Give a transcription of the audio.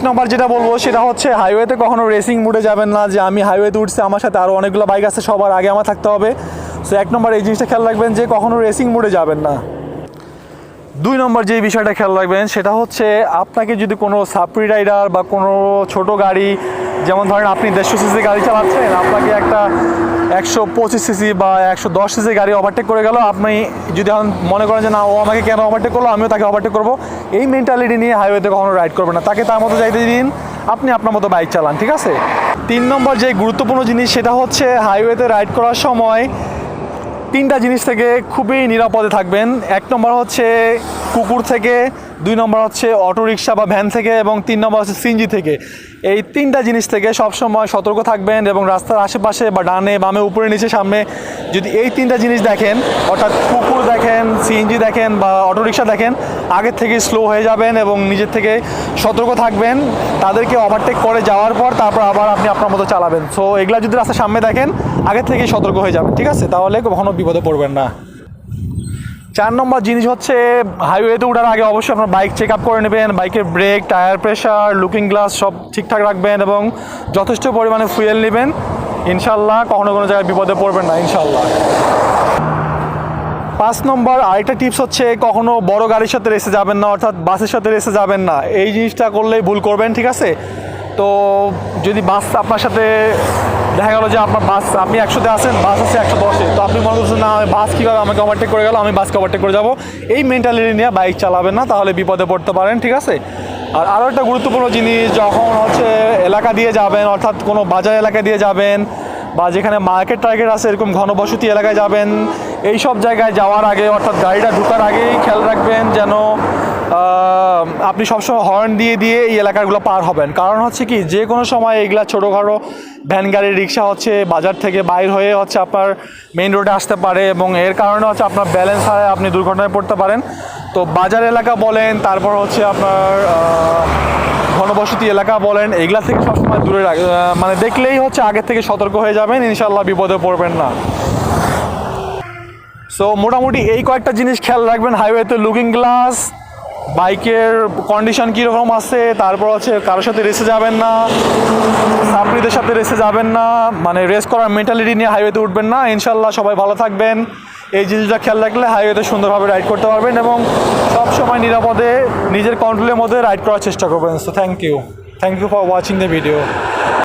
নম্বর যেটা বলবো সেটা হচ্ছে হাইওয়েতে কখনো রেসিং মুডে যাবেন না, যে আমি হাইওয়েতে উঠছি আমার সাথে আরও অনেকগুলো বাইক আছে সবার আগে আমার থাকতে হবে। সো 1 নম্বর এই জিনিসটা খেয়াল রাখবেন যে কখনো রেসিং মুডে যাবেন না। 2 নম্বর যে বিষয়টা খেয়াল রাখবেন সেটা হচ্ছে আপনাকে যদি কোনো সাপ্রি রাইডার বা কোনো ছোট গাড়ি, যেমন ধরেন আপনি 150 সিসি গাড়ি চালাচ্ছেন, আপনাকে একটা 125 সিসি বা 110 সিসি গাড়ি ওভারটেক করে গেল, আপনি যদি এখন মনে করেন যে না ও আমাকে কেন ওভারটেক করলো, আমিও তাকে ওভারটেক করবো, এই মেন্টালিটি নিয়ে হাইওয়েতে কখনো রাইড করবেন না। তাকে তার মতো যাইতে দিন, আপনি আপনার মতো বাইক চালান, ঠিক আছে? 3 নম্বর যে গুরুত্বপূর্ণ জিনিস সেটা হচ্ছে হাইওয়েতে রাইড করার সময় 3টা জিনিস থেকে খুবই নিরাপদে থাকবেন। 1 নম্বর হচ্ছে কুকুর থেকে, 2 নম্বর হচ্ছে অটোরিকশা বা ভ্যান থেকে, এবং 3 নম্বর হচ্ছে সিএনজি থেকে। এই 3টা জিনিস থেকে সবসময় সতর্ক থাকবেন, এবং রাস্তার আশেপাশে বা ডানে বামে উপরে নিচে সামনে যদি এই 3টা জিনিস দেখেন, অর্থাৎ কুকুর দেখেন, সিএনজি দেখেন বা অটোরিকশা দেখেন, আগের থেকে স্লো হয়ে যাবেন এবং নিজের থেকে সতর্ক থাকবেন। তাদেরকে ওভারটেক করে যাওয়ার পর তারপর আবার আপনি আপনার মতো চালাবেন। সো এগুলা যদি রাস্তার সামনে দেখেন, আগের থেকেই সতর্ক হয়ে যাবেন, ঠিক আছে? তাহলে কখনো বিপদে পড়বেন না। 4 নম্বর জিনিস হচ্ছে হাইওয়েতে ওঠার আগে অবশ্যই আপনার বাইক চেক আপ করে নেবেন। বাইকের brake, tyre pressure, looking glass সব ঠিকঠাক রাখবেন এবং যথেষ্ট পরিমাণে ফুয়েল নেবেন। ইনশাল্লাহ কখনো কোনো জায়গায় বিপদে পড়বেন না, ইনশাল্লাহ। 5 নম্বর আরেকটা টিপস হচ্ছে কখনো বড় গাড়ির সাথে রেসে যাবেন না, অর্থাৎ বাসের সাথে রেসে যাবেন না। এই জিনিসটা করলেই ভুল করবেন, ঠিক আছে? তো যদি বাস আপনার সাথে দেখা গেল যে আপনার বাস, আপনি 100-তে আছেন, বাস আছে 110-এ, তো আপনি মনে করছেন না বাস কীভাবে আমাকে ওভারটেক করে গেল, আমি বাসকে ওভারটেক করে যাবো, এই মেন্টালিটি নিয়ে বাইক চালাবেন না, তাহলে বিপদে পড়তে পারেন, ঠিক আছে? আর আরও একটা গুরুত্বপূর্ণ জিনিস, যখন হচ্ছে এলাকা দিয়ে যাবেন, অর্থাৎ কোনো বাজার এলাকা দিয়ে যাবেন বা যেখানে মার্কেট টার্গেট আছে এরকম ঘনবসতি এলাকায় যাবেন, এই সব জায়গায় যাওয়ার আগে অর্থাৎ গাড়িটা ঢোকার আগেই খেয়াল রাখবেন যেন আপনি সবসময় হর্ন দিয়ে দিয়ে এই এলাকাগুলো পার হবেন। কারণ হচ্ছে কি, যে কোনো সময় এগুলা ছোটোখাটো ভ্যান গাড়ি রিক্সা হচ্ছে বাজার থেকে বাইর হয়ে হচ্ছে আপনার মেইন রোডে আসতে পারে, এবং এর কারণে হচ্ছে আপনার ব্যালেন্স হারায় আপনি দুর্ঘটনায় পড়তে পারেন। তো বাজার এলাকা বলেন, তারপর হচ্ছে আপনার ঘনবসতি এলাকা বলেন, এগুলা থেকে সবসময় দূরে মানে দেখলেই হচ্ছে আগের থেকে সতর্ক হয়ে যাবেন, ইনশাল্লাহ বিপদে পড়বেন না। সো মোটামুটি এই কয়েকটা জিনিস খেয়াল রাখবেন হাইওয়েতে: লুকিং গ্লাস, বাইকের কন্ডিশন কীরকম আছে, তারপর হচ্ছে কারোর সাথে রেসে যাবেন না, সাপ্রিদের সাথে রেসে যাবেন না, মানে রেস করার মেন্টালিটি নিয়ে হাইওয়েতে উঠবেন না। ইনশাল্লাহ সবাই ভালো থাকবেন। এই জিনিসটা খেয়াল রাখলে হাইওয়েতে সুন্দরভাবে রাইড করতে পারবেন এবং সবসময় নিরাপদে নিজের কন্ট্রোলের মধ্যে রাইড করার চেষ্টা করবেন। So thank you for watching the video.